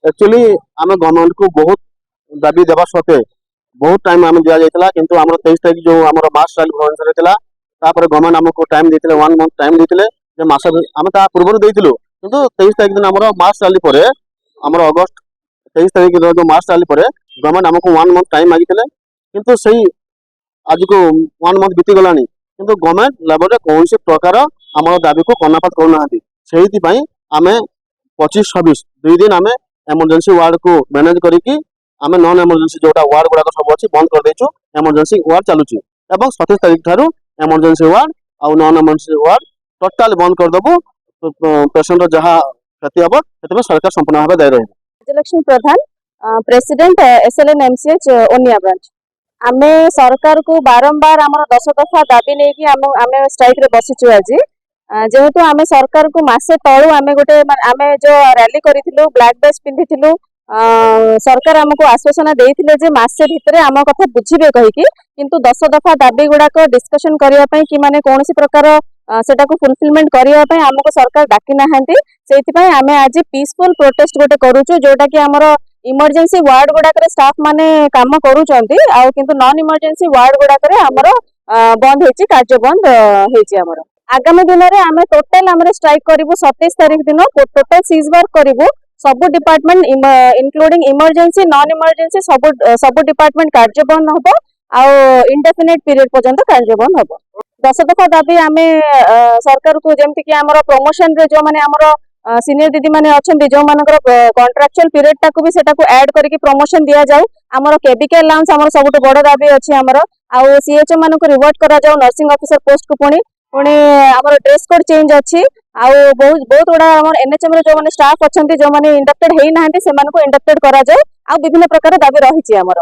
Actually आम government को बहुत दाबी देवा सत्वे बहुत टाइम आम दि जाइए किंतु आम 23 तारीख जो आम मार्च रैली भुवनेश्वर था गवर्नमेंट आमको टाइम देते 1 मंथ टाइम देते मस आम पूर्व देलु किंतु 23 तारीख दिन आम मार्च रैली पर आम अगस्ट 23 तारीख जो मार्च रैली पर गवर्नमेंट आमको 1 मंथ टाइम मागिते किंतु सही आज को 1 मंथ बीती गला किंतु गवर्नमेंट लेवल कौन प्रकार आम दाबी को कर्णपात करना आम 25-26 2 दिन आम एमरजेंसी वार्ड को मैनेज करके आम नॉन एमरजेंसी जोटा वार्ड गुड़ाक सब अच्छी बंद कर देचु एमरजेंसी वार्ड चलुची 27 तारीख ठारू एमरजेंसी वार्ड आउ नॉन एमरजेंसी वार्ड टोटाल बंद करदेबू पेसेंट जहाँ क्षति हम से सरकार संपूर्ण भाव दायी रही। राजलक्ष्मी प्रधान प्रेसिडेंट एसएलएन एमसीएच ओनिया ब्रांच आम सरकार को बारंबार आम 10 दफा दाबी नहीं कि आम स्ट्राइक रे बसीचु आज जेहेतु आम सरकार को मासे तलू आम गोटे आम जो रैली करूँ ब्लैक बेस पिंधिलु सरकार आमको आश्वासन देते जे मासे भितर आम कथा बुझे कहीकि किंतु 10 दफा दाबी गुड़ाक डिस्कशन करने कि माने कौन प्रकार सेटा को फुलफिलमेंट करने आमको सरकार डाकी ना से आम आज पीसफुल प्रोटेस्ट गोटे करूँ जोटा कि आमर इमरजेंसी वार्ड गुड़ाक स्टाफ माने काम करूचंती आउ किंतु नॉन इमरजेंसी वार्ड गुड़ाक आमर बंद होची कार्य बंद होची आमर आगामी दिन में आम टोटाल आम स्ट्राइक करूँ 27 तारीख दिन टोटाल सीज वर्क करूँ सब department including emergency non emergency सब डिपार्टमेंट कार्य बंद हम आउ इंडेफिनिट पीरियड पर्यंत कार्य बंद हम 10 दफा दाबी आम सरकार को जमती कि आम प्रमोशन रे जो माने आमर सीनियर दीदी माने अच्छे जो मानकर कॉन्ट्रैक्चुअल पीरियड टाक भी सेटा को ऐड करके प्रमोशन दिया जाऊ आमर केबीके अलाउंस आमर सबुठ बड़ दाबी अच्छी आमर आउ सीएचओ मान को रिवर्ट करा जाऊ नर्सिंग ऑफिसर पोस्ट को पुणी आमर ड्रेस कोड चेंज अच्छी आउ बहुत गुड़ा एनएचएम जो मैंने स्टाफ अच्छा जो मैंने इंडक्टेड होना से इंडक्टेड करा जाए आ विभिन्न प्रकार दाबी रही आमर।